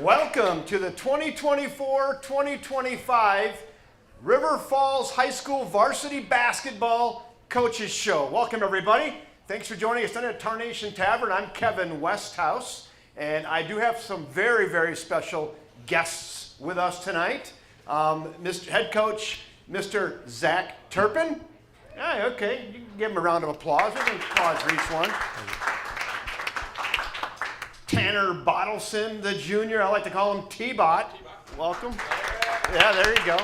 Welcome to the 2024-2025 River Falls High School Varsity Basketball Coaches Show. Welcome, everybody. Thanks for joining us at Tarnation Tavern. I'm Kevin Westhouse, and I do have some very, very special guests with us tonight. Mr. Head Coach, Mr. Zach Turpin. Yeah, okay, you can give him a round of applause. We can applause for each one. Tanner Bottleson, the junior. I like to call him T-Bot. Welcome. Yeah, there you go.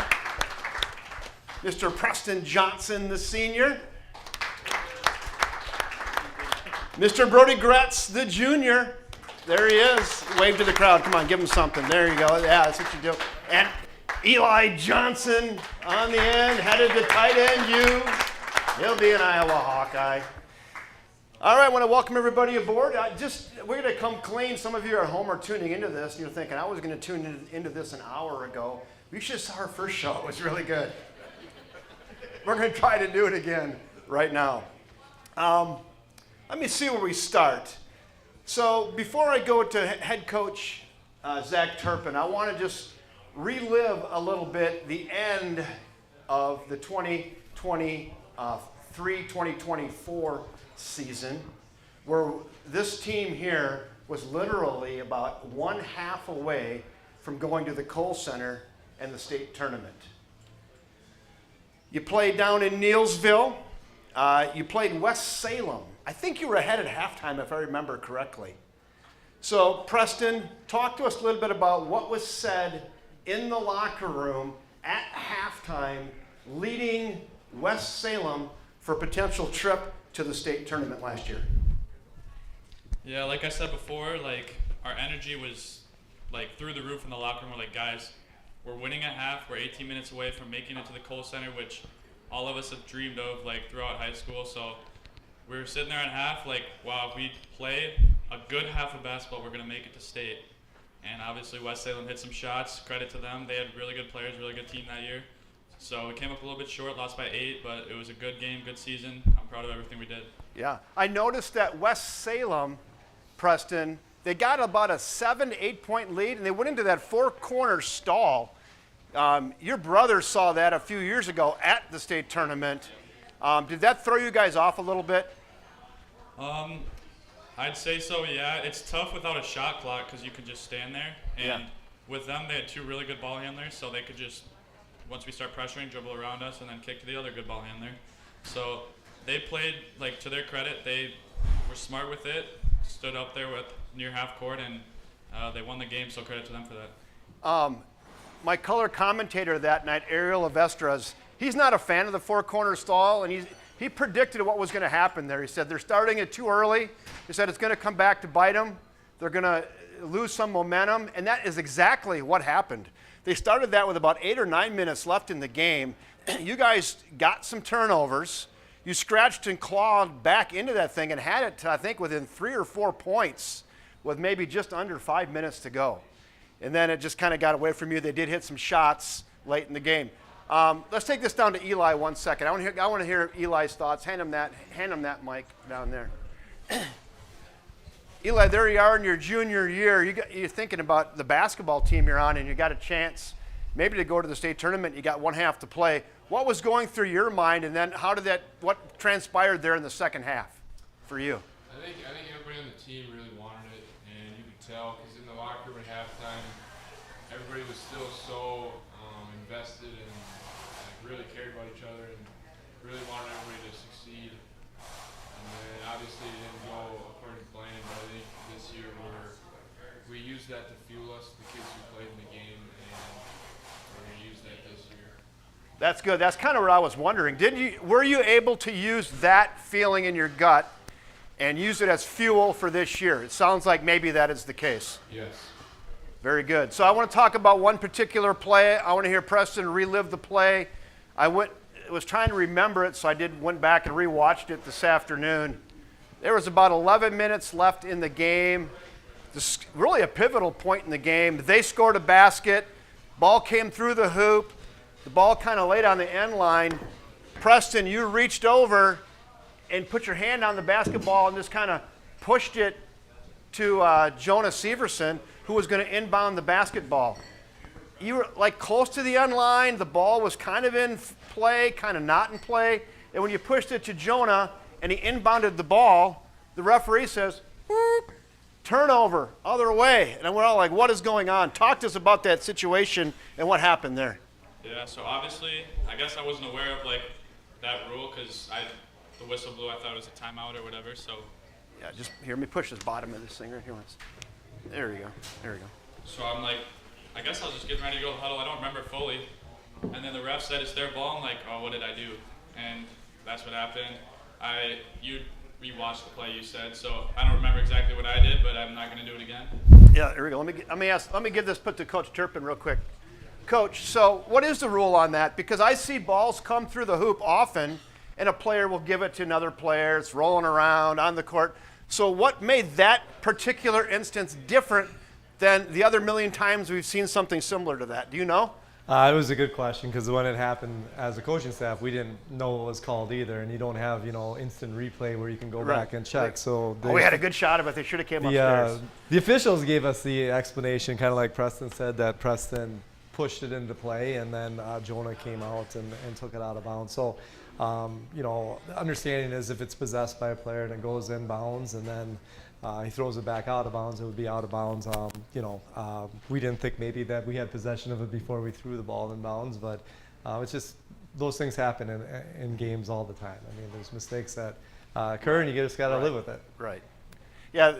Mr. Preston Johnson, the senior. Mr. Brody Gretz, the junior. There he is. Wave to the crowd. Come on, give him something. There you go. Yeah, that's what you do. And Eli Johnson on the end, headed to tight end U. He'll be an Iowa Hawkeye. All right, I want to welcome everybody aboard. We're going to come clean. Some of you at home are tuning into this, and you're thinking, I was going to tune into this an hour ago. We should have saw our first show. It was really good. We're going to try to do it again right now. Let me see where we start. So before I go to head coach Zach Turpin, I want to just relive a little bit the end of the 2023-2024 season, where this team here was literally about one half away from going to the Kohl Center and the state tournament. You played down in Neillsville. You played West Salem. I think you were ahead at halftime, if I remember correctly. So, Preston, talk to us a little bit about what was said in the locker room at halftime, leading West Salem for a potential trip to the state tournament last year. Yeah, like I said before, our energy was through the roof in the locker room. We're like, guys, we're winning at half. We're 18 minutes away from making it to the Kohl Center, which all of us have dreamed of throughout high school. So we were sitting there at half wow, if we play a good half of basketball, we're going to make it to state. And obviously West Salem hit some shots. Credit to them. They had really good players, really good team that year. So we came up a little bit short, lost by 8, but it was a good game, good season. I'm proud of everything we did. Yeah. I noticed that West Salem, Preston, they got about a 7 to 8 point lead, and they went into that four-corner stall. Your brother saw that a few years ago at the state tournament. Did that throw you guys off a little bit? I'd say so, yeah. It's tough without a shot clock because you can just stand there. And with them, they had two really good ball handlers, so they could just, once we start pressuring, dribble around us and then kick to the other good ball handler. So they played, to their credit, they were smart with it, stood up there with near half court, and they won the game, so credit to them for that. My color commentator that night, Ariel Avestras, he's not a fan of the four-corner stall, and he predicted what was going to happen there. He said they're starting it too early. He said it's going to come back to bite them. They're going to lose some momentum, and that is exactly what happened. They started that with about 8 or 9 minutes left in the game. You guys got some turnovers. You scratched and clawed back into that thing and had it, I think, within 3 or 4 points with maybe just under 5 minutes to go. And then it just kind of got away from you. They did hit some shots late in the game. Let's take this down to Eli 1 second. I want to hear Eli's thoughts. Hand him that mic down there. Eli, there you are in your junior year. You're thinking about the basketball team you're on, and you got a chance maybe to go to the state tournament. You got one half to play. What was going through your mind, and then what transpired there in the second half for you? I think everybody on the team really wanted it, and you could tell because in the locker room at halftime, everybody was still so invested and really cared about each other and really wanted everybody to succeed. And then obviously it didn't go according to plan, but I think this year we used that to fuel us, the kids who played in the game, and we're going to use that this year. That's good. That's kind of what I was wondering. Were you able to use that feeling in your gut and use it as fuel for this year? It sounds like maybe that is the case. Yes. Very good. So I want to talk about one particular play. I want to hear Preston relive the play. I was trying to remember it, so I went back and rewatched it this afternoon. There was about 11 minutes left in the game. This is really a pivotal point in the game. They scored a basket. Ball came through the hoop. The ball kind of laid on the end line. Preston, you reached over and put your hand on the basketball and just kind of pushed it to Jonah Severson, who was going to inbound the basketball. You were like close to the end line. The ball was kind of in play, kind of not in play. And when you pushed it to Jonah and he inbounded the ball, the referee says, "Whoop, turnover, other way." And we're all like, what is going on? Talk to us about that situation and what happened there. Yeah, so obviously, I guess I wasn't aware of like that rule because the whistle blew. I thought it was a timeout or whatever. So Yeah, just hear me push this bottom of this thing right here once. There you go. There you go. So I'm like, I guess I was just getting ready to go to the huddle. I don't remember fully. And then the ref said it's their ball. I'm like, oh, what did I do? And that's what happened. You rewatched the play you said, so I don't remember exactly what I did, but I'm not going to do it again. Yeah, here we go. Let me give this put to Coach Turpin real quick. Coach, so what is the rule on that? Because I see balls come through the hoop often, and a player will give it to another player. It's rolling around on the court. So what made that particular instance different than the other million times we've seen something similar to that? Do you know? It was a good question because when it happened as a coaching staff, we didn't know what was called either, and you don't have instant replay where you can go back and check. Right. So We had a good shot of it. They should have came upstairs. The officials gave us the explanation, kind of like Preston said, that Preston pushed it into play, and then Jonah came out and took it out of bounds. So, the understanding is if it's possessed by a player and it goes in bounds, and then he throws it back out of bounds, it would be out of bounds. We didn't think maybe that we had possession of it before we threw the ball in bounds, but it's just those things happen in games all the time. I mean, there's mistakes that occur, and you just got to live with it. Right. Yeah,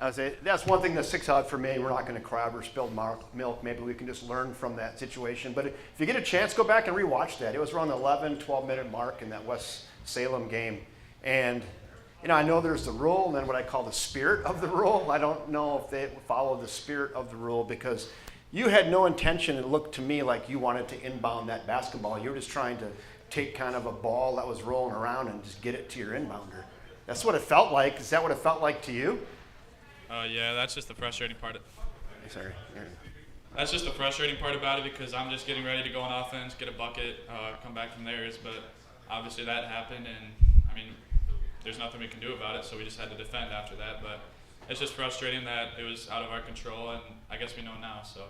I would say that's one thing that sticks out for me. We're not going to cry over spilled milk. Maybe we can just learn from that situation. But if you get a chance, go back and rewatch that. It was around the 11, 12-minute mark in that West Salem game. And I know there's the rule and then what I call the spirit of the rule. I don't know if they follow the spirit of the rule because you had no intention. It looked to me like you wanted to inbound that basketball. You were just trying to take kind of a ball that was rolling around and just get it to your inbounder. That's what it felt like. Is that what it felt like to you? Yeah, that's just the frustrating part. Sorry. That's just the frustrating part about it because I'm just getting ready to go on offense, get a bucket, come back from theirs. But obviously that happened, and I mean, there's nothing we can do about it, so we just had to defend after that. But it's just frustrating that it was out of our control, and I guess we know now. So.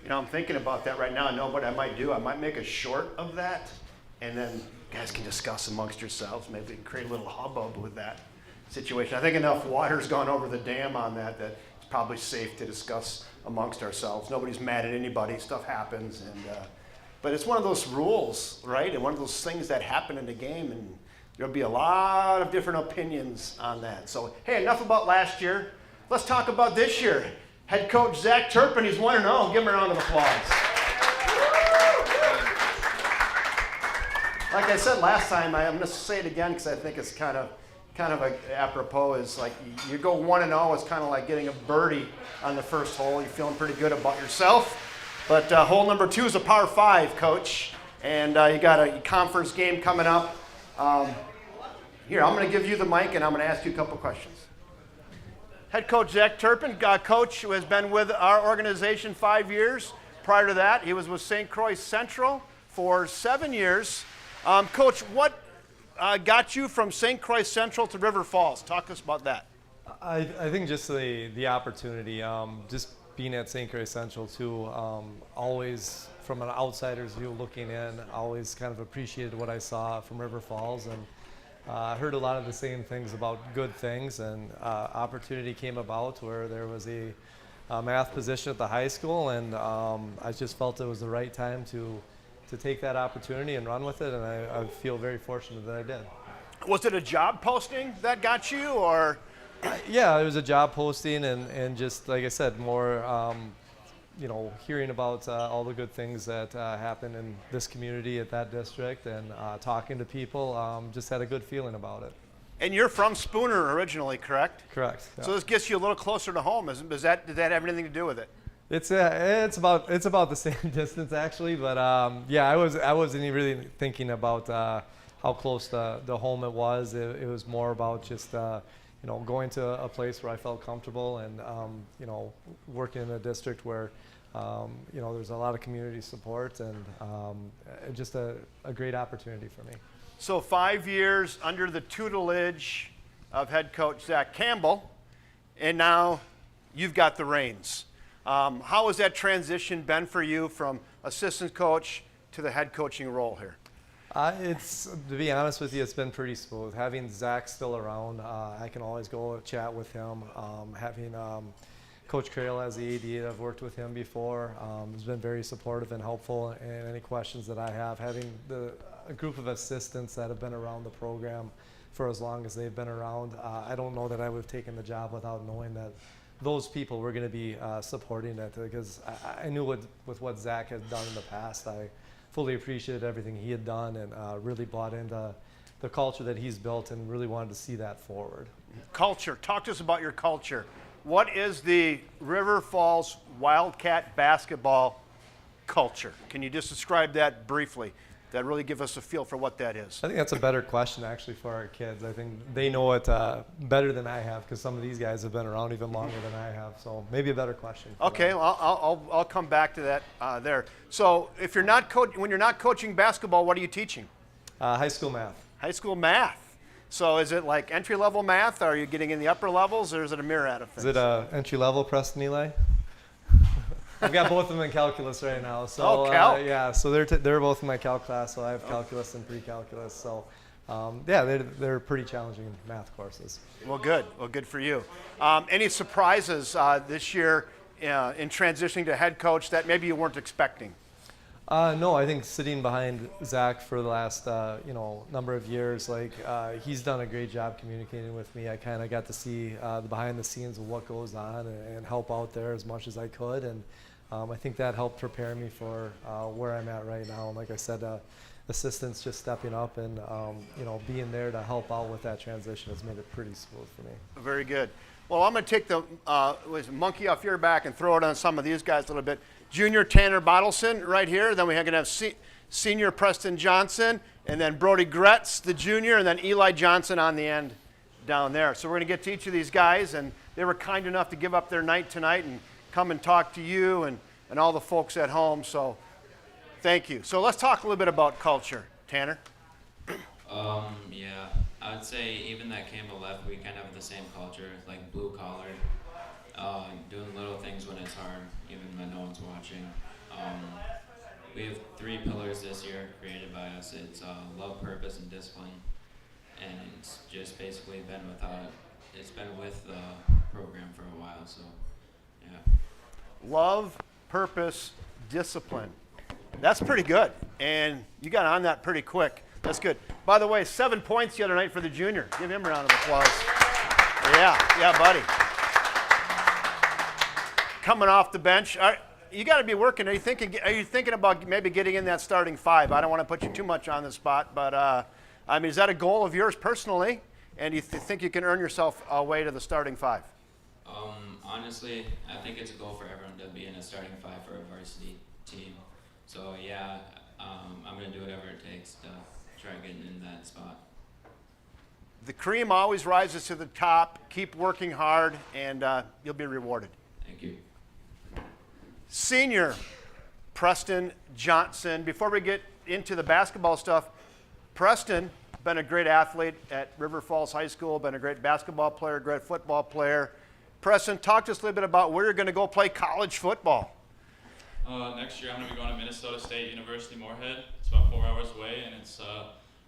I'm thinking about that right now. I know what I might do. I might make a short of that, and then you guys can discuss amongst yourselves. Maybe we can create a little hubbub with that situation. I think enough water's gone over the dam on that it's probably safe to discuss amongst ourselves. Nobody's mad at anybody. Stuff happens, but it's one of those rules, right? And one of those things that happen in the game, and there'll be a lot of different opinions on that. So, hey, enough about last year. Let's talk about this year. Head coach Zach Turpin, he's 1-0. Give him a round of applause. Like I said last time, I'm going to say it again because I think it's kind of apropos. Is like you go 1-0, it's kind of like getting a birdie on the first hole. You're feeling pretty good about yourself. But hole number 2 is a par 5, coach, and you got a conference game coming up. Here, I'm going to give you the mic, and I'm going to ask you a couple questions. Head coach Zach Turpin, coach who has been with our organization 5 years. Prior to that, he was with St. Croix Central for 7 years. Coach, what got you from St. Croix Central to River Falls? Talk to us about that. I think just the opportunity, just being at St. Croix Central too, always from an outsider's view looking in, always kind of appreciated what I saw from River Falls, and I heard a lot of the same things about good things, and opportunity came about where there was a math position at the high school, and I just felt it was the right time to take that opportunity and run with it, and I feel very fortunate that I did. Was it a job posting that got you, or? Yeah, it was a job posting, and just like I said, more hearing about all the good things that happen in this community at that district, and talking to people, just had a good feeling about it. And you're from Spooner originally, correct? Correct. Yeah. So this gets you a little closer to home. Did that have anything to do with it? It's about the same distance actually, but I wasn't even really thinking about how close the home it was. It was more about just going to a place where I felt comfortable, and working in a district where there's a lot of community support, and just a great opportunity for me. So 5 years under the tutelage of head coach Zach Campbell, and now you've got the reins. How has that transition been for you from assistant coach to the head coaching role here? It's, to be honest with you, it's been pretty smooth. Having Zach still around, I can always go chat with him. Having Coach Carroll as the AD, I've worked with him before, has been very supportive and helpful in any questions that I have. Having a group of assistants that have been around the program for as long as they've been around, I don't know that I would have taken the job without knowing that those people were going to be supporting it, because I knew with what Zach had done in the past, I fully appreciated everything he had done and really bought into the culture that he's built and really wanted to see that forward. Culture. Talk to us about your culture. What is the River Falls Wildcat basketball culture? Can you just describe that briefly? That really give us a feel for what that is. I think that's a better question actually for our kids. I think they know it better than I have, because some of these guys have been around even longer than I have. So maybe a better question. Okay, well, I'll come back to that there. So if you're not when you're not coaching basketball, what are you teaching? High school math. High school math. So is it like entry-level math? Are you getting in the upper levels, or is it a myriad of things? Is it entry-level, Preston, Eli? I've got both of them in calculus right now. So, calc. Yeah, so they're both in my calc class, so I have calculus and pre-calculus. So, yeah, they're pretty challenging math courses. Well, good. Well, good for you. Any surprises this year in transitioning to head coach that maybe you weren't expecting? No, I think sitting behind Zach for the last number of years, he's done a great job communicating with me. I kind of got to see the behind the scenes of what goes on and help out there as much as I could, and I think that helped prepare me for where I'm at right now. And like I said, assistants just stepping up and being there to help out with that transition has made it pretty smooth for me. Very good. Well, I'm going to take the monkey off your back and throw it on some of these guys a little bit. Junior Tanner Bottleson right here. Then we're going to have senior Preston Johnson, and then Brody Gretz, the junior, and then Eli Johnson on the end down there. So we're going to get to each of these guys, and they were kind enough to give up their night tonight and come and talk to you and all the folks at home. So thank you. So let's talk a little bit about culture. Tanner? Yeah, I would say even that Campbell left, we kind of have the same culture, like blue collar, doing little things when it's hard, even when no one's watching. We have 3 pillars this year created by us. It's love, purpose, and discipline, and it's just basically been with the program for a while. So, yeah. Love, purpose, discipline. That's pretty good, and you got on that pretty quick. That's good. By the way, 7 points the other night for the junior. Give him a round of applause. Yeah, buddy. Coming off the bench, you got to be working. Are you thinking about maybe getting in that starting 5? I don't want to put you too much on the spot, but is that a goal of yours personally? And do you think you can earn yourself a way to the starting 5? Honestly, I think it's a goal for everyone to be in a starting 5 for a varsity team. So yeah, I'm going to do whatever it takes to try getting in that spot. The cream always rises to the top. Keep working hard, and you'll be rewarded. Thank you. Senior Preston Johnson. Before we get into the basketball stuff, Preston, been a great athlete at River Falls High School, been a great basketball player, great football player. Preston, talk to us a little bit about where you're going to go play college football. Next year I'm going to be going to Minnesota State University Moorhead. It's about 4 hours away, and it's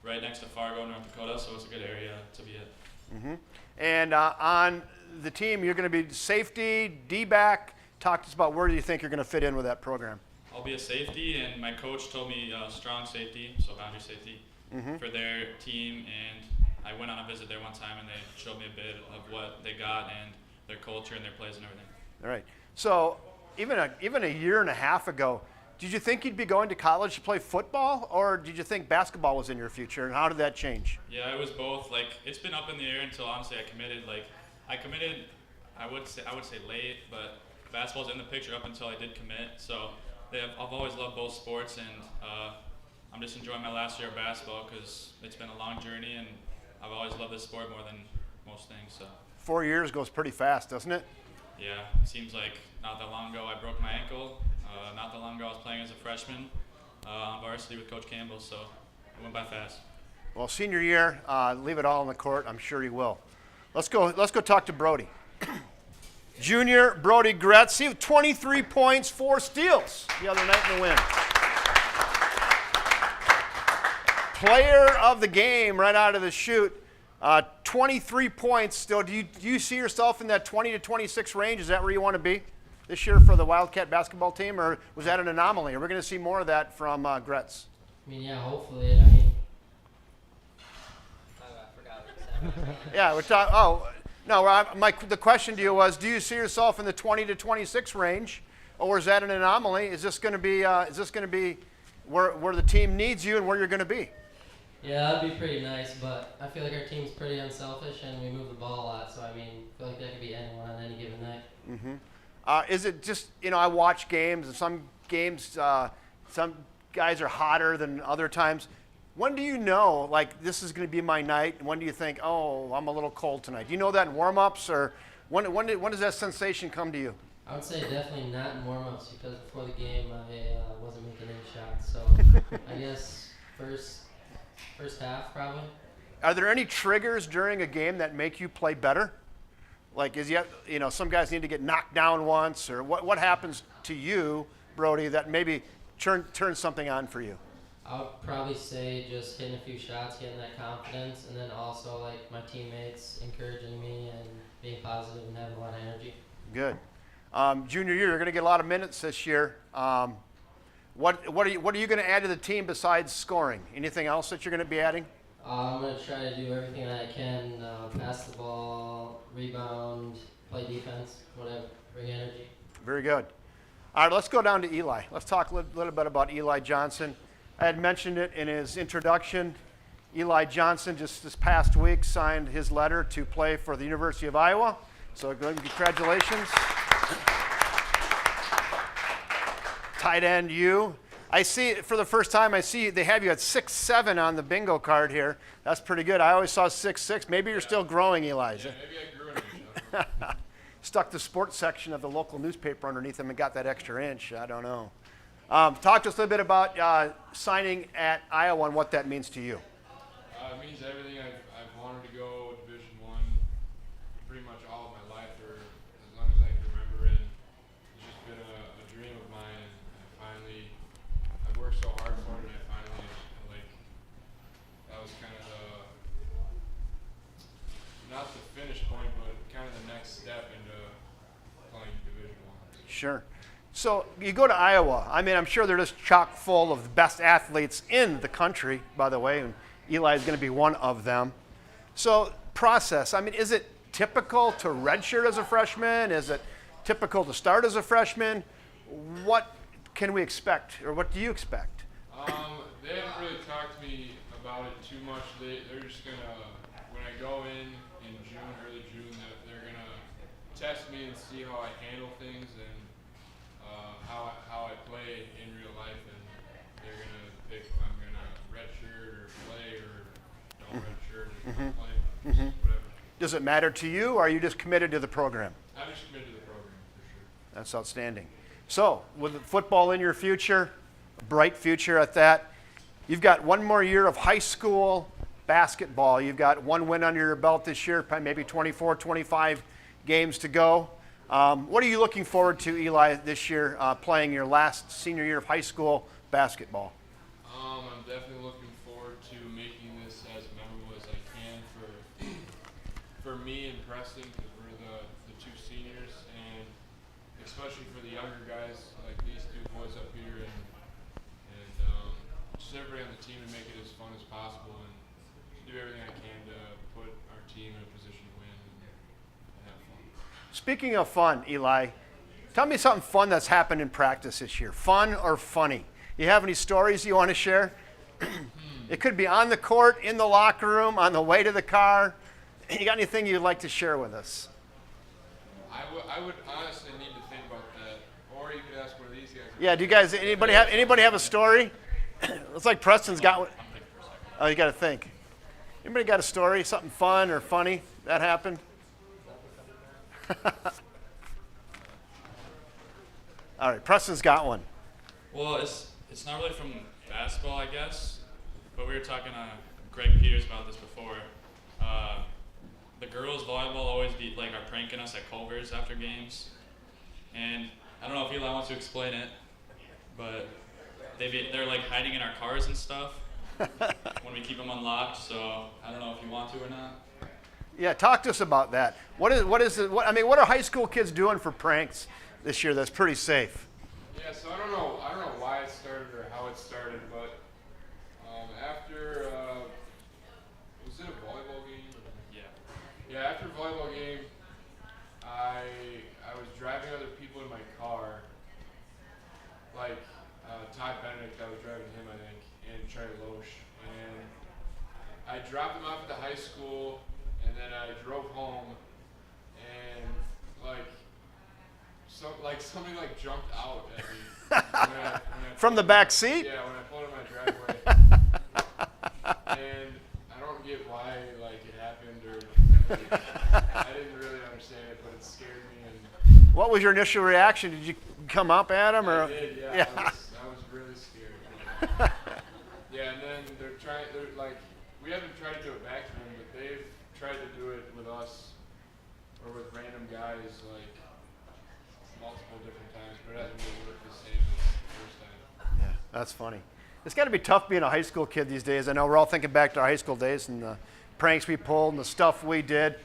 right next to Fargo, North Dakota, so it's a good area to be at. Mm-hmm. And on the team, you're going to be safety, D-back. Talk to us about where do you think you're going to fit in with that program. I'll be a safety, and my coach told me strong safety, so boundary safety, for their team. And I went on a visit there one time, and they showed me a bit of what they got and their culture and their plays and everything. All right. So even a year and a half ago, did you think you'd be going to college to play football, or did you think basketball was in your future, and how did that change? Yeah, it was both. It's been up in the air until honestly I committed. I would say late, but basketball's in the picture up until I did commit. So I've always loved both sports, and I'm just enjoying my last year of basketball because it's been a long journey, and I've always loved this sport more than most things. So 4 years goes pretty fast, doesn't it? yeah, it seems like not that long ago I broke my ankle. Not that long ago I was playing as a freshman on varsity with Coach Campbell, so it went by fast. Well, senior year, leave it all on the court. I'm sure you will. Let's go talk to Brody. Junior Brody Gretz, he had 23 points, 4 steals the other night in the win. Player of the game right out of the chute, 23 points still. Do you see yourself in that 20 to 26 range? Is that where you want to be this year for the Wildcat basketball team, or was that an anomaly? Are we going to see more of that from Gretz? I mean, yeah, hopefully. I mean, I forgot what you said. Yeah, we're talking. Oh, no. The question to you was, do you see yourself in the 20 to 26 range, or is that an anomaly? Is this going to be? Where the team needs you and where you're going to be? Yeah, that'd be pretty nice, but I feel like our team's pretty unselfish and we move the ball a lot. So I mean, I feel like that could be anyone on any given night. Mm-hmm. Is it just I watch games and some games some guys are hotter than other times. When do you know like this is going to be my night? And when do you think, oh, I'm a little cold tonight? Do you know that in warm-ups, or when does that sensation come to you? I would say definitely not in warm-ups because before the game I wasn't making any shots. So I guess first half probably. Are there any triggers during a game that make you play better? Like some guys need to get knocked down once, or what happens to you, Brody, that maybe turns something on for you? I would probably say just hitting a few shots, getting that confidence, and then also like my teammates encouraging me and being positive and having a lot of energy. Good. Junior year, you're going to get a lot of minutes this year. What are you going to add to the team besides scoring? Anything else that you're going to be adding? I'm going to try to do everything that I can, pass the ball, rebound, play defense, whatever, bring energy. Very good. All right, let's go down to Eli. Let's talk a little bit about Eli Johnson. I had mentioned it in his introduction. Eli Johnson just this past week signed his letter to play for the University of Iowa. So congratulations. Tight end you. I see for the first time, they have you at 6'7" on the bingo card here. That's pretty good. I always saw 6'6". Maybe you're still growing, Eli. Yeah, maybe I grew in it. Stuck the sports section of the local newspaper underneath him and got that extra inch. I don't know. Talk to us a little bit about signing at Iowa and what that means to you. It means everything. I've wanted to go Division I pretty much all of my life, or as long as I can remember, and it's just been a dream of mine. And I worked so hard for it, and I finally that was kind of not the finish point, but kind of the next step into playing Division I. Sure. So you go to Iowa. I mean, I'm sure they're just chock full of the best athletes in the country, by the way, and Eli is going to be one of them. So process, I mean, is it typical to redshirt as a freshman? Is it typical to start as a freshman? What can we expect, or what do you expect? They haven't really talked to me about it too much. They're just going to, when I go in June, early June, they're going to test me and see how I handle things and how I play in real life, and they're going to pick if I'm going to redshirt or play or don't redshirt or don't play, whatever. Does it matter to you, or are you just committed to the program? I'm just committed to the program, for sure. That's outstanding. So, with football in your future, a bright future at that, you've got one more year of high school basketball. You've got one win under your belt this year, maybe 24, 25 games to go. What are you looking forward to, Eli, this year, playing your last senior year of high school basketball? I'm definitely looking forward to making this as memorable as I can for me and Preston, because we're the two seniors, and especially for the younger guys like these two boys up here, and just everybody on the team to make it as fun as possible and do everything I can to put our team in a position to win and have fun. Speaking of fun, Eli, tell me something fun that's happened in practice this year. Fun or funny? You have any stories you want to share? It could be on the court, in the locker room, on the way to the car. You got anything you'd like to share with us? I would honestly need to think about that, or you could ask one of these guys. Yeah, do you guys, anybody have a story? Looks like Preston's got one. Oh, you got to think. Anybody got a story, something fun or funny that happened? All right, Preston's got one. Well, it's not really from basketball, I guess, but we were talking to Greg Peters about this before. the girls volleyball always be like are pranking us at Culver's after games, and I don't know if Eli wants to explain it, but they're like hiding in our cars and stuff when we keep them unlocked. So I don't know if you want to or not. Yeah, talk to us about that. What are high school kids doing for pranks this year that's pretty safe? Yeah, so I don't know why it started or how it started, but after was it a volleyball game? Yeah. Yeah, after a volleyball game, I was driving other people in my car, like Todd Benedict. I was driving him, I think, and Charlie Loesch, and I dropped him off at the high school, and then I drove home, and somebody jumped out at me when I From the back seat? Yeah, when I pulled in my driveway. And I don't get why it happened or I didn't really understand it, but it scared me. And What was your initial reaction? Did you come up at him? Or? I did, yeah. Yeah. I was really scared. Yeah, and then we haven't tried to do it back to him, but they've tried to do it with us or with random guys multiple different times, but it hasn't really worked the same as the first time. Yeah, that's funny. It's got to be tough being a high school kid these days. I know we're all thinking back to our high school days and the pranks we pulled and the stuff we did.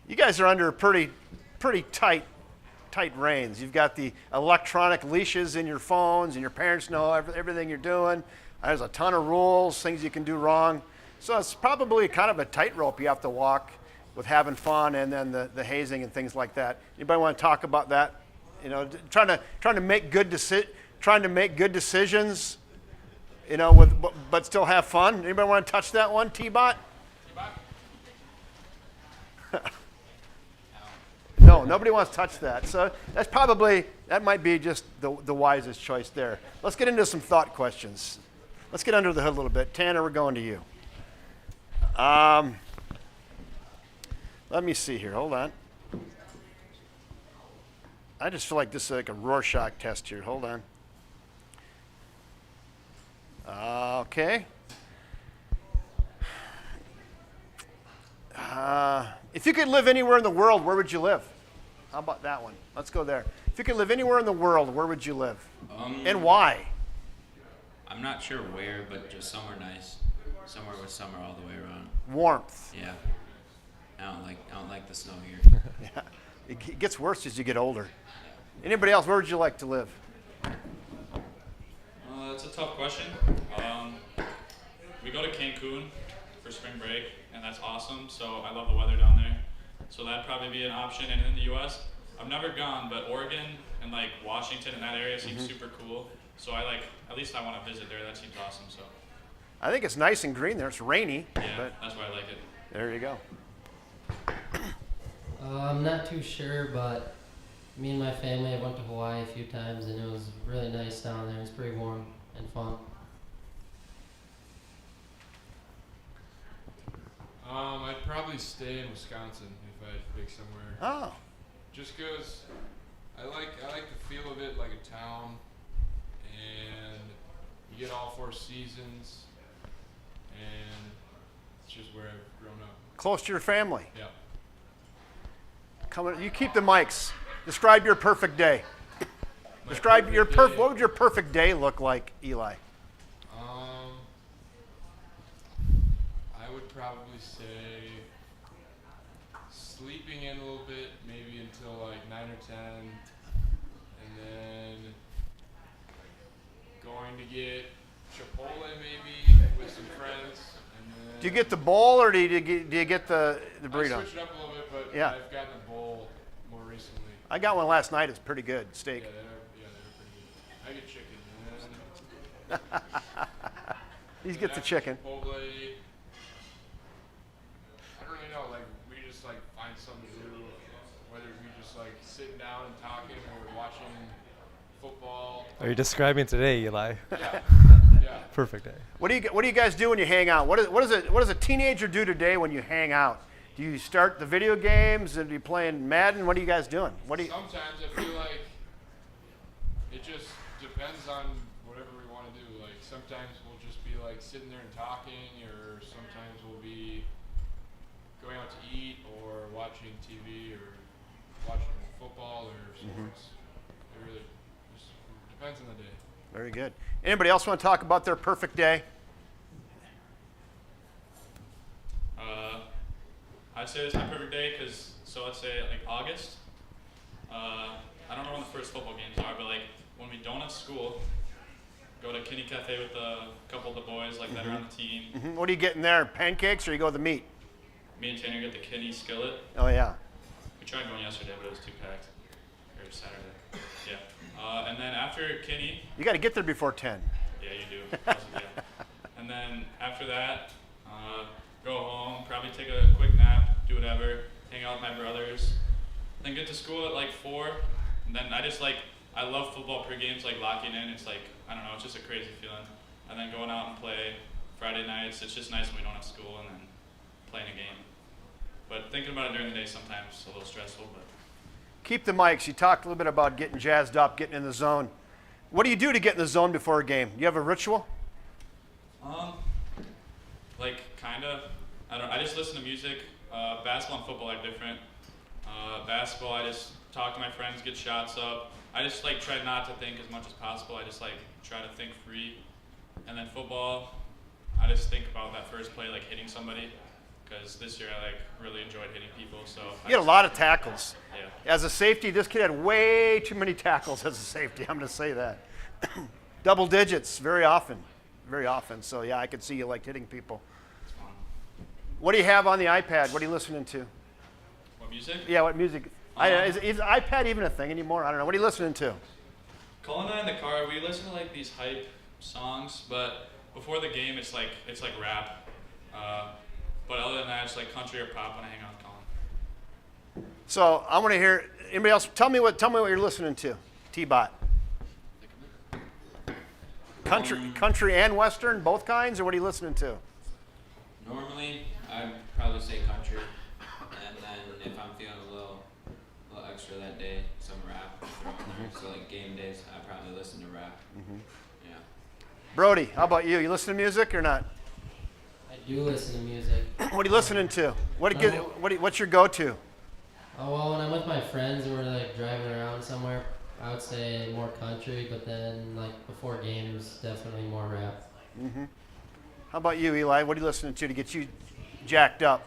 You guys are under pretty tight reins. You've got the electronic leashes in your phones, and your parents know everything you're doing. There's a ton of rules, things you can do wrong. So it's probably kind of a tightrope you have to walk with having fun and then the hazing and things like that. Anybody want to talk about that? You know, trying to make good decisions. You know, but still have fun. Anybody want to touch that one, T-Bot? No, nobody wants to touch that. So that might be just the wisest choice there. Let's get into some thought questions. Let's get under the hood a little bit. Tanner, we're going to you. Let me see here. Hold on. I just feel like this is like a Rorschach test here. Hold on. Okay. If you could live anywhere in the world, where would you live? How about that one? Let's go there. If you could live anywhere in the world, where would you live? And why? I'm not sure where, but just somewhere nice. Somewhere with summer all the way around. Warmth. Yeah. I don't like the snow here. Yeah. It gets worse as you get older. Anybody else, where would you like to live? That's a tough question. We go to Cancun for spring break, and that's awesome. So I love the weather down there. So that'd probably be an option. And in the U.S., I've never gone, but Oregon and Washington and that area seems super cool. So at least I want to visit there. That seems awesome. So I think it's nice and green there. It's rainy. yeah, But that's why I like it. there you go. I'm not too sure, but me and my family have went to Hawaii a few times, and it was really nice down there. It's pretty warm and fun. I'd probably stay in Wisconsin if I had to pick somewhere. Oh, Just because I like the feel of it like a town, and you get all 4 seasons, and it's just where I've grown up. close to your family. Yeah. You keep the mics. Describe your perfect day. My Describe your perfect day. What would your perfect day look like, Eli? I would probably say sleeping in a little bit, maybe until 9 or 10, and then going to get Chipotle maybe with some friends. And then Do you get the bowl or do you get the burrito? I switched it up a little bit, but Yeah. I've gotten a bowl more recently. I got one last night. It's pretty good steak. Yeah, they're pretty good. I get chicken. He gets the chicken. Chipotle. I don't really know. We just find something to do, whether we just sitting down and talking or watching football. Are you describing today, Eli? Yeah. Yeah. Perfect day. What do you guys do when you hang out? What does a teenager do today when you hang out? Do you start the video games? Are you playing Madden? What are you guys doing? Sometimes I feel like it just depends on whatever we want to do. Sometimes we'll just be sitting there and talking, or sometimes we'll be going out to eat, or watching TV or watching football or sports. It really just depends on the day. Very good. Anybody else want to talk about their perfect day? I'd say it's my perfect day because, so let's say like August. I don't know when the first football games are, but like when we don't have school, go to Kinney Cafe with a couple of the boys like that are on the team. What are you getting there? Pancakes or you go with the meat? Me and Tanner get the Kinney skillet. Oh, yeah. We tried going yesterday, but it was too packed. Or Saturday. Yeah. And then after Kinney, You got to get there before 10. yeah, you do. Yeah. And then after that, go home, probably take a quick nap, do whatever, hang out with my brothers, then get to school at like 4. And then I love football pre-games, like locking in. It's like, I don't know, it's just a crazy feeling. And then going out and play Friday nights. It's just nice when we don't have school and then playing a game. But thinking about it during the day sometimes a little stressful, but. Keep the mics. You talked a little bit about getting jazzed up, getting in the zone. What do you do to get in the zone before a game? Do you have a ritual? Like kinda. I just listen to music. Basketball and football are different. Basketball, I just talk to my friends, get shots up. I just like try not to think as much as possible. I just like try to think free. And then football, I just think about that first play, like hitting somebody. Because this year I like really enjoyed hitting people. So You had a lot of tackles. Yeah. As a safety, this kid had way too many tackles as a safety. I'm going to say that. Double digits, very often. Very often. So, yeah, I could see you liked hitting people. It's fun. What do you have on the iPad? What are you listening to? What music? Yeah, what music? Is iPad even a thing anymore? I don't know. What are you listening to? Colin and I in the car, we listen to like these hype songs, but before the game, it's like rap. But other than that, it's like country or pop when I hang out with Colin. So I want to hear anybody else. Tell me what you're listening to. T-Bot. Country and Western, both kinds, or what are you listening to? Normally, I'd probably say country, and then if I'm feeling a little extra that day, some rap thrown in there. So like game days, I probably listen to rap. Yeah. Brody, how about you? You listen to music or not? I do listen to music. What are you listening to? What's your go-to? Oh, well, when I'm with my friends and we're like driving around somewhere, I would say more country, but then like before games, definitely more rap. How about you, Eli? What are you listening to get you jacked up?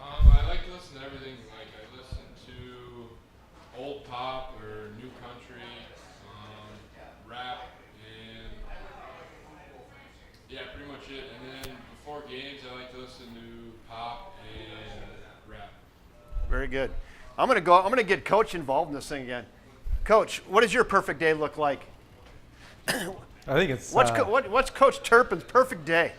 I like to listen to everything. Like I listen to old pop or new country, rap, and yeah, pretty much it. And then before games, I like to listen to pop and rap. Very good. I'm gonna get Coach involved in this thing again. Coach, what does your perfect day look like? I think it's What's Coach Turpin's perfect day?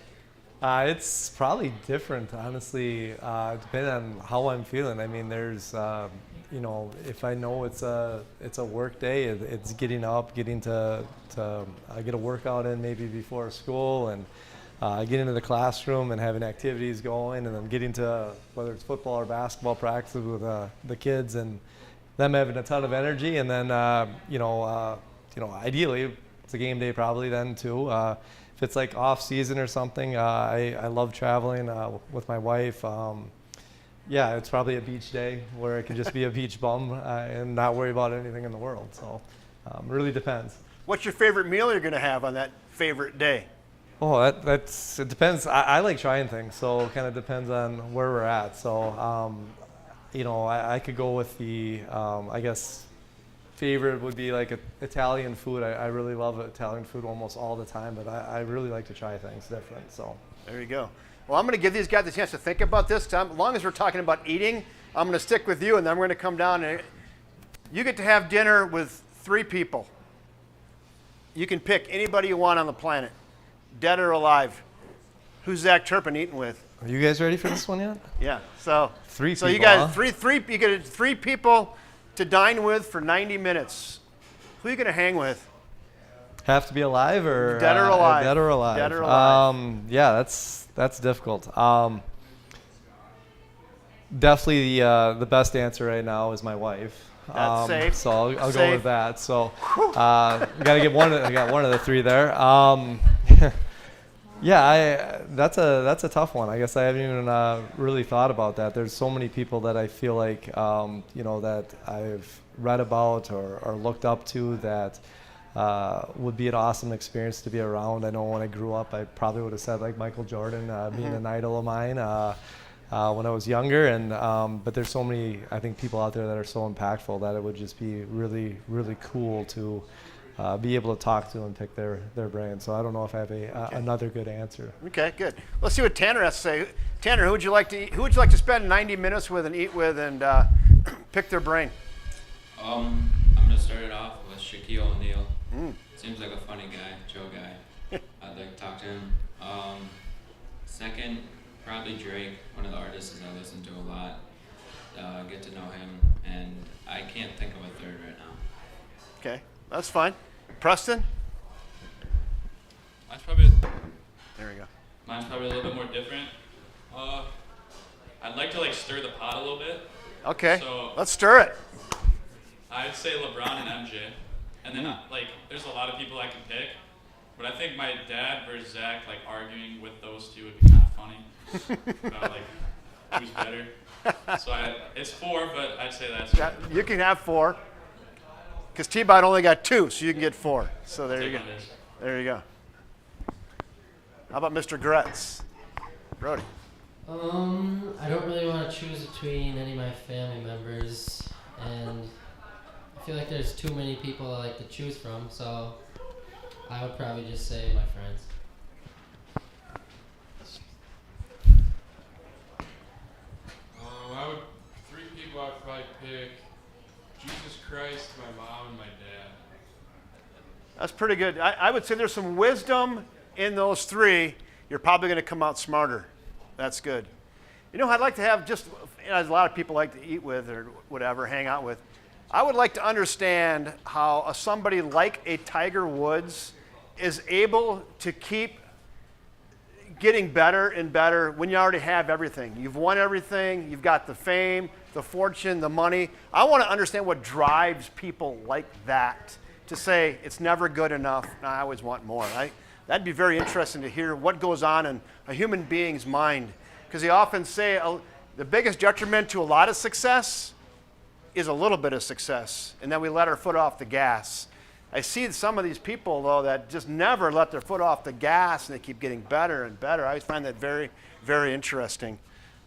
it's probably different, honestly, depending on how I'm feeling. I mean, there's if I know it's a work day, it's getting up, getting to get a workout in maybe before school, and get into the classroom and having activities going, and then getting to whether it's football or basketball practices with the kids and them having a ton of energy, and then ideally it's a game day probably then too. If it's like off season or something, I love traveling with my wife. Yeah, it's probably a beach day where I can just be a beach bum and not worry about anything in the world. So it really depends. What's your favorite meal you're gonna have on that favorite day? Oh, it depends. I like trying things, so it kind of depends on where we're at. So, I could go with the, I guess, favorite would be like Italian food. I really love Italian food almost all the time, but I really like to try things different. So There you go. Well, I'm going to give these guys a chance to think about this. As long as we're talking about eating, I'm going to stick with you, and then I'm going to come down. And you get to have dinner with 3 people. You can pick anybody you want on the planet, dead or alive. Who's Zach Turpin eating with? are you guys ready for this one yet? Yeah. So 3 So people, you guys, huh? you get 3 people to dine with for 90 minutes. Who are you going to hang with? Have to be alive or Dead or alive. Dead or alive. Dead or alive. Yeah, that's difficult. Definitely the best answer right now is my wife. That's safe. So I'll go Safe. with that. So gotta get one. I got one of the 3 there. Yeah, that's a tough one. I guess I haven't even really thought about that. There's so many people that I feel like that I've read about or looked up to that would be an awesome experience to be around. I know when I grew up, I probably would have said like Michael Jordan being an idol of mine when I was younger. And but there's so many, I think, people out there that are so impactful that it would just be really, really cool to be able to talk to and pick their brain. So I don't know if I have another good answer. Okay, good. Let's see what Tanner has to say. Tanner, who would you like to spend 90 minutes with and eat with and pick their brain? I'm gonna start it off with Shaquille O'Neal. Seems like a funny guy, chill guy. I'd like to talk to him. Second, probably Drake, one of the artists I listen to a lot. Get to know him, and I can't think of a third right now. Okay, that's fine. Preston? Mine's probably There we go. a little bit more different. I'd like to like stir the pot a little bit. Okay, So let's stir it. I'd say LeBron and MJ, and then there's a lot of people I can pick, but I think my dad versus Zach, like arguing with those two would be kind of funny about like who's better. So it's 4, but I'd say that's Yeah, you can have 4. Because T-Bot only got 2, so you can get 4. So there you go. There you go. How about Mr. Gretz? Brody. I don't really want to choose between any of my family members, and I feel like there's too many people I like to choose from, so I would probably just say my friends. Three people I'd probably pick: Jesus Christ, my mom, and my dad. That's pretty good. I would say there's some wisdom in those 3. You're probably going to come out smarter. That's good. You know, I'd like to have just, as a lot of people like to eat with or whatever, hang out with. I would like to understand how somebody like a Tiger Woods is able to keep getting better and better when you already have everything. You've won everything. You've got the fame, the fortune, the money. I want to understand what drives people like that to say it's never good enough. I always want more. That'd be very interesting to hear what goes on in a human being's mind. Because they often say the biggest detriment to a lot of success is a little bit of success, and then we let our foot off the gas. I see some of these people, though, that just never let their foot off the gas, and they keep getting better and better. I always find that very, very interesting.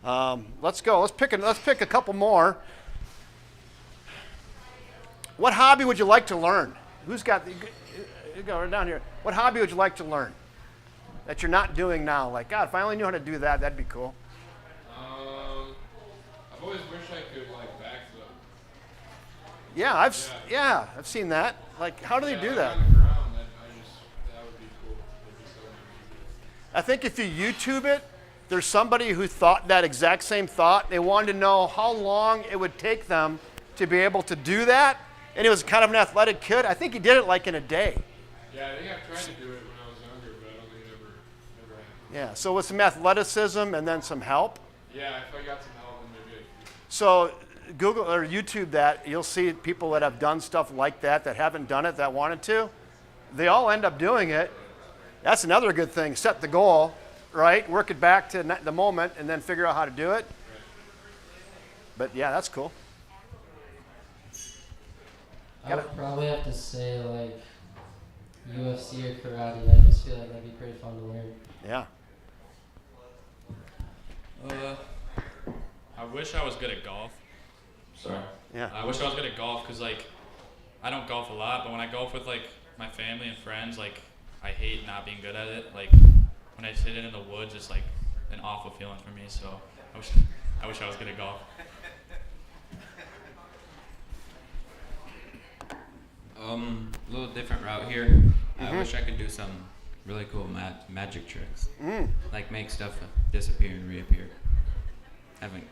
Let's go. Let's pick a couple more. What hobby would you like to learn? Who's got you go right down here. What hobby would you like to learn that you're not doing now? Like, God, if I only knew how to do that, that'd be cool. I've always wished I could like backflip. Yeah, I've seen that. Like, how do they do that? On the ground, that would be cool. That'd be so nice. I think if you YouTube it, there's somebody who thought that exact same thought. They wanted to know how long it would take them to be able to do that. And he was kind of an athletic kid. I think he did it like in a day. Yeah, I think I've tried to do it when I was younger, but I don't think it ever happened. Yeah, so with some athleticism and then some help. Yeah, if I got some help, then maybe I could. So Google or YouTube that, you'll see people that have done stuff like that haven't done it, that wanted to. They all end up doing it. That's another good thing. Set the goal, right? Work it back to the moment and then figure out how to do it. But yeah, that's cool. I would probably have to say like UFC or karate. I just feel like that'd be pretty fun to learn. Yeah. I wish I was good at golf. Sorry. Yeah. I wish I was good at golf because like I don't golf a lot, but when I golf with like my family and friends, like I hate not being good at it. Like when I sit in the woods, it's like an awful feeling for me. So I wish I was good at golf. A little different route here. I wish I could do some really cool magic tricks. Like make stuff disappear and reappear. Haven't.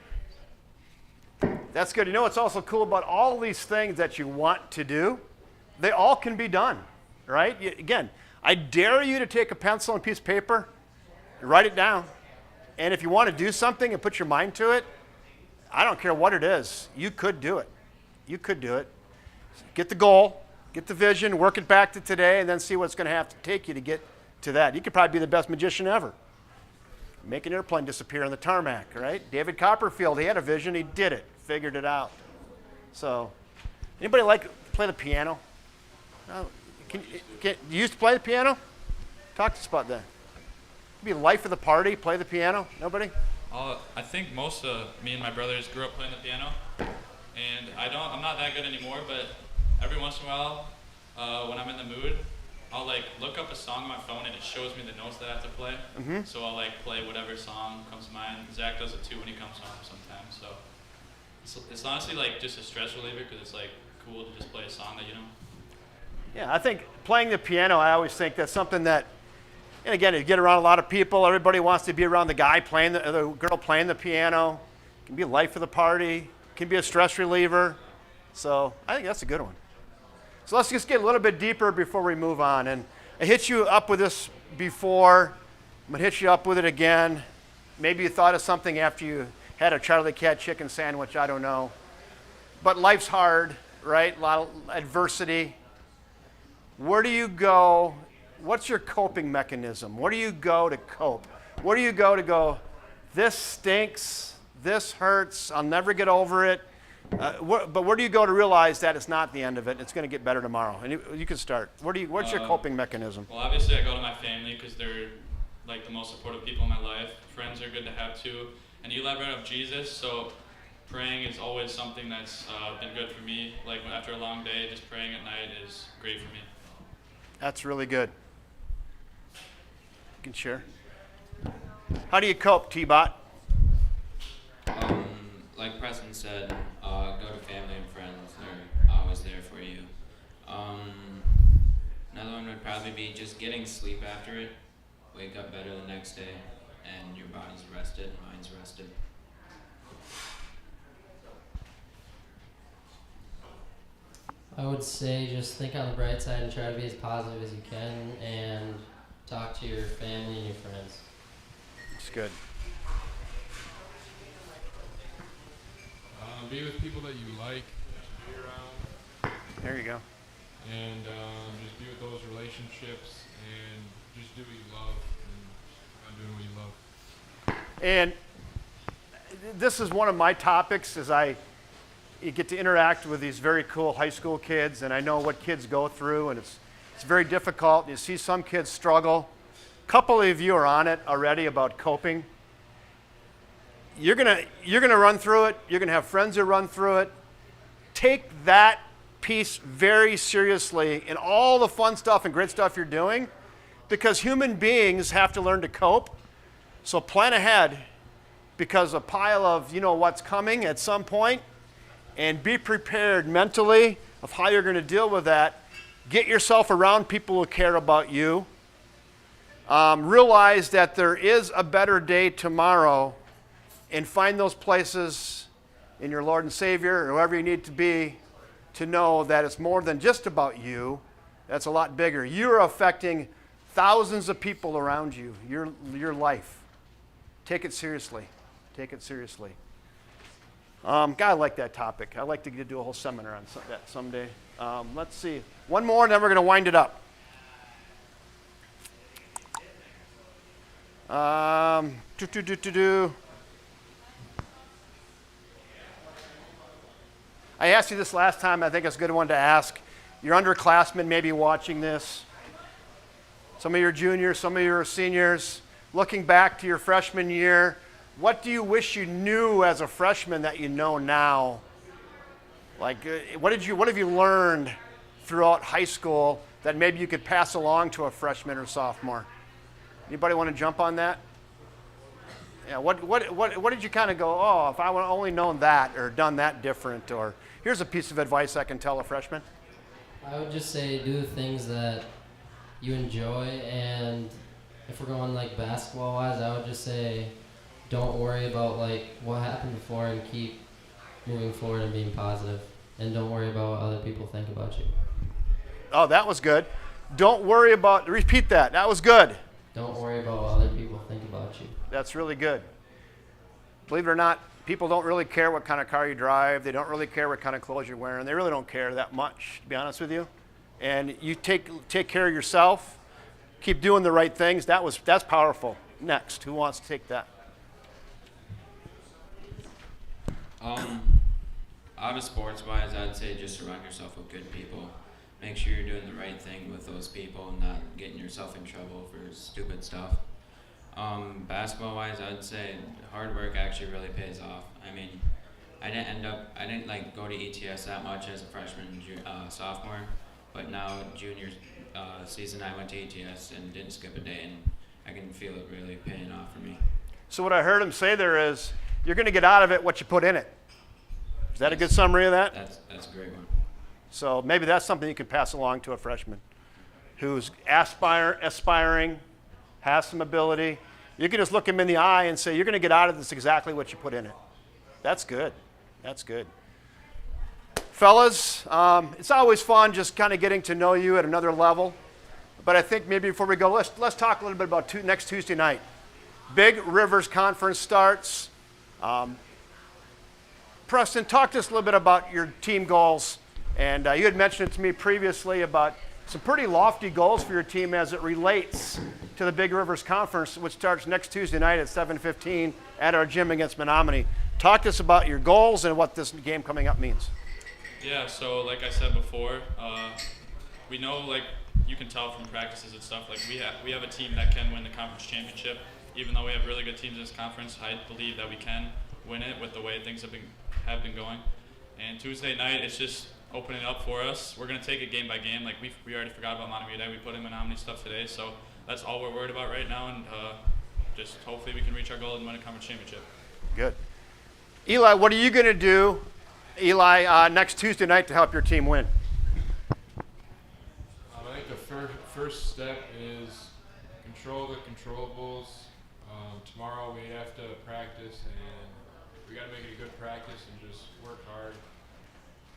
That's good. You know what's also cool about all these things that you want to do? They all can be done, right? Again, I dare you to take a pencil and piece of paper and write it down. And if you want to do something and put your mind to it, I don't care what it is, you could do it. You could do it. Get the goal, get the vision, work it back to today, and then see what it's going to have to take you to get to that. You could probably be the best magician ever. Make an airplane disappear on the tarmac, right? David Copperfield, he had a vision, he did it, figured it out. So, anybody like to play the piano? No, you used to play the piano? Talk to us about that. Be the life of the party, play the piano? Nobody? I think most of me and my brothers grew up playing the piano, and I'm not that good anymore, but every once in a while, when I'm in the mood, I'll like look up a song on my phone and it shows me the notes that I have to play. Mm-hmm. So I'll like play whatever song comes to mind. Zach does it too when he comes home sometimes. So it's honestly like just a stress reliever because it's like cool to just play a song that you know. Yeah, I think playing the piano, I always think that's something that, and again, you get around a lot of people, everybody wants to be around the guy playing, the girl playing the piano. It can be a life of the party, it can be a stress reliever. So I think that's a good one. So let's just get a little bit deeper before we move on. And I hit you up with this before. I'm going to hit you up with it again. Maybe you thought of something after you had a Charlie Cat chicken sandwich, I don't know. But life's hard, right? A lot of adversity. Where do you go? What's your coping mechanism? Where do you go to cope? Where do you go, this stinks, this hurts, I'll never get over it. But where do you go to realize that it's not the end of it? It's going to get better tomorrow. And you can start. What's your coping mechanism? Well, obviously I go to my family because they're like the most supportive people in my life. Friends are good to have too. And you brought up Jesus, so praying is always something that's been good for me. Like after a long day, just praying at night is great for me. That's really good. You can share. How do you cope, T-Bot? Like Preston said, go to family and friends. They're always there for you. Another one would probably be just getting sleep after it. Wake up better the next day, and your body's rested, mind's rested. I would say just think on the bright side and try to be as positive as you can and talk to your family and your friends. It's good. Be with people that you like, be around, There you go. and just be with those relationships, and just do what you love, and doing what you love. And this is one of my topics as you get to interact with these very cool high school kids, and I know what kids go through, and it's very difficult. You see some kids struggle. A couple of you are on it already about coping. You're gonna run through it. You're gonna have friends who run through it. Take that piece very seriously in all the fun stuff and great stuff you're doing, because human beings have to learn to cope. So plan ahead, because a pile of what's coming at some point, and be prepared mentally of how you're going to deal with that. Get yourself around people who care about you. Realize that there is a better day tomorrow, and find those places in your Lord and Savior, or whoever you need to be, to know that it's more than just about you. That's a lot bigger. You're affecting thousands of people around you, your life. Take it seriously. Take it seriously. God, I like that topic. I'd like to do a whole seminar on that someday. Let's see. One more, and then we're going to wind it up. I asked you this last time. I think it's a good one to ask. Your underclassmen may be watching this. Some of your juniors, some of your seniors. Looking back to your freshman year, what do you wish you knew as a freshman that you know now? Like, what have you learned throughout high school that maybe you could pass along to a freshman or sophomore? Anybody want to jump on that? Yeah. What did you kind of go? Oh, if I would only known that or done that different, or here's a piece of advice I can tell a freshman. I would just say do the things that you enjoy, and if we're going like basketball wise, I would just say don't worry about like what happened before and keep moving forward and being positive, and don't worry about what other people think about you. Oh, that was good. Don't worry about, repeat that. That was good. Don't worry about what other people think about you. That's really good. Believe it or not, people don't really care what kind of car you drive. They don't really care what kind of clothes you're wearing. They really don't care that much, to be honest with you. And you take care of yourself. keep doing the right things. That's powerful. Next, who wants to take that? Out of sports wise, I'd say just surround yourself with good people. Make sure you're doing the right thing with those people and not getting yourself in trouble for stupid stuff. Basketball wise, I'd say hard work actually really pays off. I mean, I didn't like go to ETS that much as a freshman, sophomore, but now junior season I went to ETS and didn't skip a day, and I can feel it really paying off for me. So what I heard him say there is, you're going to get out of it what you put in it. Is that a good summary of that? That's a great one. So maybe that's something you could pass along to a freshman who's aspiring, has some ability. You can just look him in the eye and say, you're going to get out of this exactly what you put in it. That's good. That's good. Fellas, it's always fun just kind of getting to know you at another level. But I think maybe before we go, let's talk a little bit about next Tuesday night. Big Rivers Conference starts. Preston, talk to us a little bit about your team goals. And you had mentioned it to me previously about some pretty lofty goals for your team as it relates to the Big Rivers Conference, which starts next Tuesday night at 7:15 at our gym against Menominee. Talk to us about your goals and what this game coming up means. Yeah, so like I said before, we know, like you can tell from practices and stuff, like we have a team that can win the conference championship. Even though we have really good teams in this conference, I believe that we can win it with the way things have been going. And Tuesday night, it's just opening up for us. We're going to take it game by game. Like we already forgot about Menominee. We put in Menominee stuff today, so that's all we're worried about right now. And just hopefully we can reach our goal and win a conference championship. Good. Eli, what are you going to do, Eli, next Tuesday night to help your team win? I think the first step is control the controllables. Tomorrow we have to practice, and we got to make it a good practice and just work hard.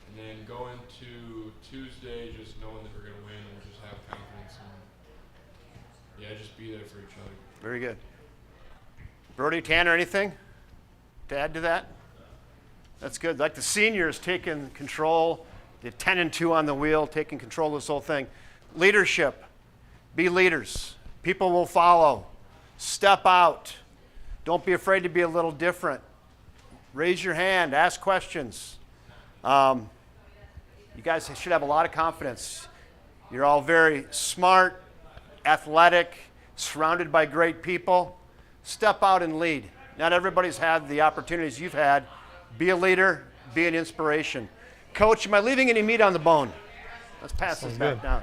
And then go into Tuesday just knowing that we're going to win and just have confidence and just be there for each other. Very good. Brody, Tanner, anything to add to that? That's good. Like the seniors taking control, the 10-2 on the wheel, taking control of this whole thing. Leadership. Be leaders. People will follow. Step out. Don't be afraid to be a little different. Raise your hand. Ask questions. You guys should have a lot of confidence. You're all very smart, athletic, surrounded by great people. Step out and lead. Not everybody's had the opportunities you've had. Be a leader. Be an inspiration. Coach, am I leaving any meat on the bone? Let's pass this back down.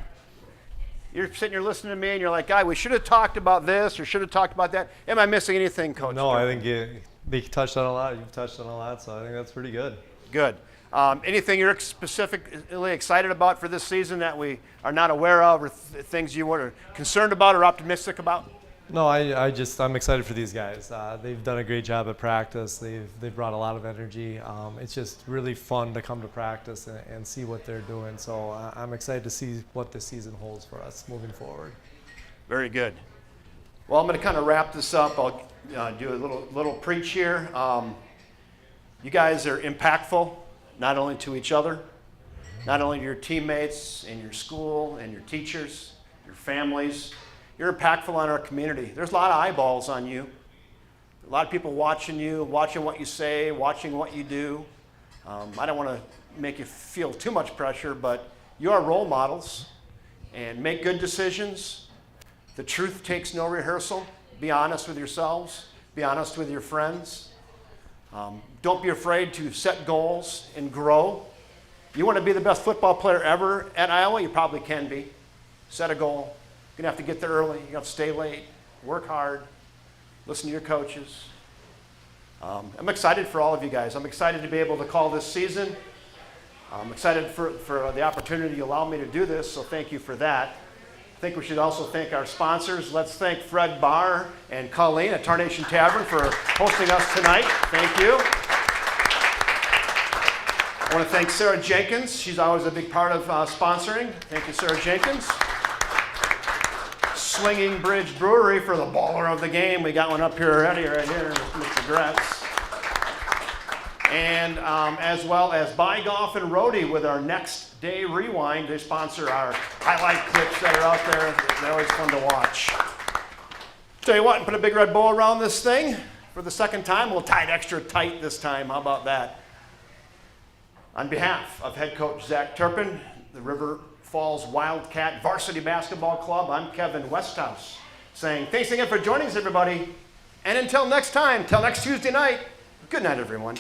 You're sitting here listening to me, and you're like, "Guy, we should have talked about this or should have talked about that." Am I missing anything, Coach? No, I think you touched on a lot. You've touched on a lot, so I think that's pretty good. Good. Anything you're specifically excited about for this season that we are not aware of, or things you were concerned about or optimistic about? No, I'm excited for these guys. They've done a great job at practice. They've brought a lot of energy. It's just really fun to come to practice and see what they're doing. So I'm excited to see what this season holds for us moving forward. Very good. Well, I'm going to kind of wrap this up. I'll do a little preach here. You guys are impactful, not only to each other, not only to your teammates and your school and your teachers, your families. You're impactful on our community. There's a lot of eyeballs on you. A lot of people watching you, watching what you say, watching what you do. I don't want to make you feel too much pressure, but you are role models, and make good decisions. The truth takes no rehearsal. Be honest with yourselves. Be honest with your friends. Don't be afraid to set goals and grow. You want to be the best football player ever at Iowa? You probably can be. Set a goal. You're going to have to get there early. You're going to have to stay late. Work hard. Listen to your coaches. I'm excited for all of you guys. I'm excited to be able to call this season. I'm excited for the opportunity you allow me to do this, so thank you for that. I think we should also thank our sponsors. Let's thank Fred Barr and Colleen at Tarnation Tavern for hosting us tonight. Thank you. I want to thank Sarah Jenkins. She's always a big part of sponsoring. Thank you, Sarah Jenkins. Swinging Bridge Brewery for the baller of the game. We got one up here already, right here, Mr. Gretz. and as well as Buy Golf and Roadie with our Next Day Rewind. They sponsor our highlight clips that are out there. They're always fun to watch. Tell you what, put a big red bow around this thing for the second time. We'll tie it extra tight this time. How about that? On behalf of head coach Zach Turpin, the River Falls Wildcat Varsity Basketball Club, I'm Kevin Westhouse saying thanks again for joining us, everybody. And until next time, till next Tuesday night, good night, everyone.